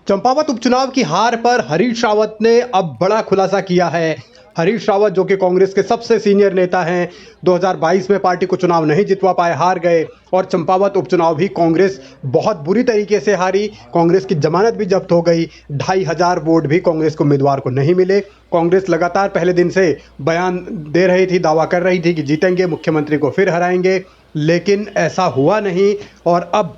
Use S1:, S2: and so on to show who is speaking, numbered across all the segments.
S1: चंपावत उपचुनाव की हार पर हरीश रावत ने अब बड़ा खुलासा किया है। हरीश रावत जो कि कांग्रेस के सबसे सीनियर नेता हैं, 2022 में पार्टी को चुनाव नहीं जितवा पाए, हार गए और चंपावत उपचुनाव भी कांग्रेस बहुत बुरी तरीके से हारी। कांग्रेस की जमानत भी जब्त हो गई, 2500 वोट भी कांग्रेस को उम्मीदवार को नहीं मिले। कांग्रेस लगातार पहले दिन से बयान दे रही थी, दावा कर रही थी कि जीतेंगे, मुख्यमंत्री को फिर हराएंगे, लेकिन ऐसा हुआ नहीं। और अब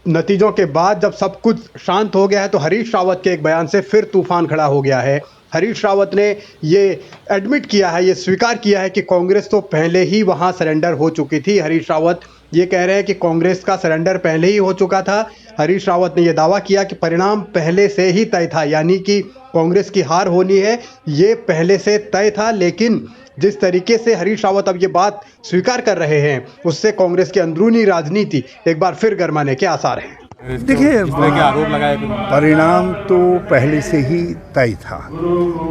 S1: नतीजों के बाद जब सब कुछ शांत हो गया है तो हरीश रावत के एक बयान से फिर तूफान खड़ा हो गया है। हरीश रावत ने ये एडमिट किया है, ये स्वीकार किया है कि कांग्रेस तो पहले ही वहां सरेंडर हो चुकी थी। हरीश रावत ये कह रहे हैं कि कांग्रेस का सरेंडर पहले ही हो चुका था। हरीश रावत ने यह दावा किया कि परिणाम पहले से ही तय था, यानी कि कांग्रेस की हार होनी है ये पहले से तय था। लेकिन जिस तरीके से हरीश रावत अब ये बात स्वीकार कर रहे हैं, उससे कांग्रेस की अंदरूनी राजनीति एक बार फिर गरमाने के आसार हैं।
S2: देखिए, आरोप लगाए परिणाम तो पहले से ही तय था,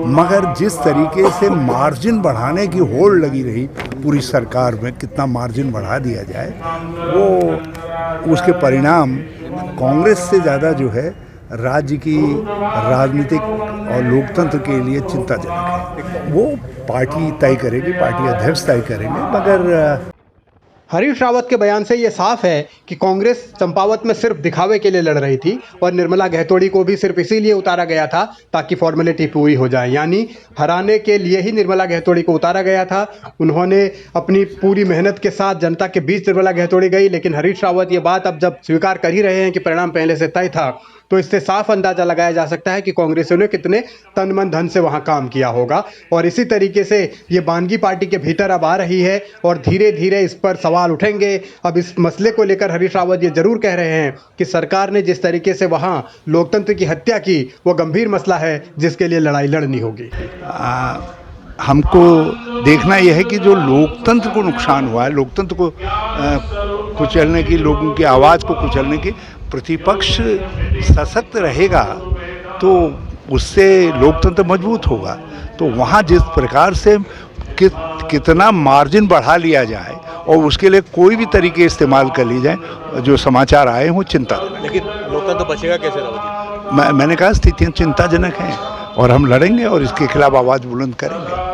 S2: मगर जिस तरीके से मार्जिन बढ़ाने की होड़ लगी रही पूरी सरकार में, कितना मार्जिन बढ़ा दिया जाए, वो उसके परिणाम कांग्रेस से ज़्यादा जो है राज्य की राजनीतिक और लोकतंत्र के लिए चिंताजनक है। वो पार्टी तय करेगी, पार्टी अध्यक्ष तय करेंगे, मगर
S1: हरीश रावत के बयान से ये साफ है कि कांग्रेस चंपावत में सिर्फ दिखावे के लिए लड़ रही थी और निर्मला गहतोड़ी को भी सिर्फ इसीलिए उतारा गया था ताकि फॉर्मेलिटी पूरी हो जाए, यानी हराने के लिए ही निर्मला गहतोड़ी को उतारा गया था। उन्होंने अपनी पूरी मेहनत के साथ जनता के बीच निर्मला गहतोड़ी गई, लेकिन हरीश रावत ये बात अब जब स्वीकार कर ही रहे हैं कि परिणाम पहले से तय था, तो इससे साफ अंदाजा लगाया जा सकता है कि कांग्रेसियों ने कितने तन मन धन से वहां काम किया होगा। और इसी तरीके से ये बानगी पार्टी के भीतर अब आ रही है और धीरे धीरे इस पर सवाल उठेंगे। अब इस मसले को लेकर हरीश रावत ये जरूर कह रहे हैं कि सरकार ने जिस तरीके से वहां लोकतंत्र की हत्या की, वो गंभीर मसला है जिसके लिए लड़ाई लड़नी होगी।
S2: हमको देखना यह है कि जो लोकतंत्र को नुकसान हुआ है, लोकतंत्र को कुचलने की, लोगों की आवाज़ को कुचलने की, प्रतिपक्ष सशक्त रहेगा तो उससे लोकतंत्र मजबूत होगा। तो वहाँ जिस प्रकार से कितना मार्जिन बढ़ा लिया जाए और उसके लिए कोई भी तरीके इस्तेमाल कर ली जाए, जो समाचार आए हों चिंता।
S3: लेकिन लोकतंत्र बचेगा कैसे रावत?
S2: मैंने कहा स्थितियाँ चिंताजनक हैं और हम लड़ेंगे और इसके खिलाफ आवाज़ बुलंद करेंगे।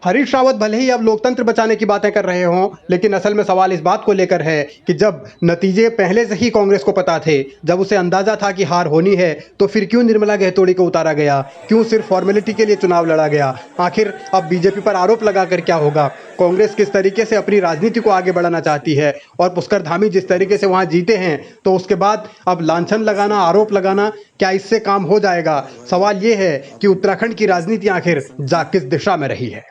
S1: हरीश रावत भले ही अब लोकतंत्र बचाने की बातें कर रहे हों, लेकिन असल में सवाल इस बात को लेकर है कि जब नतीजे पहले से ही कांग्रेस को पता थे, जब उसे अंदाजा था कि हार होनी है, तो फिर क्यों निर्मला गहतोड़ी को उतारा गया? क्यों सिर्फ फॉर्मेलिटी के लिए चुनाव लड़ा गया? आखिर अब बीजेपी पर आरोप लगाकर क्या होगा? कांग्रेस किस तरीके से अपनी राजनीति को आगे बढ़ाना चाहती है? और पुष्कर धामी जिस तरीके से वहां जीते हैं, तो उसके बाद अब लांछन लगाना, आरोप लगाना, क्या इससे काम हो जाएगा? सवाल ये है कि उत्तराखंड की राजनीति आखिर किस दिशा में रही है।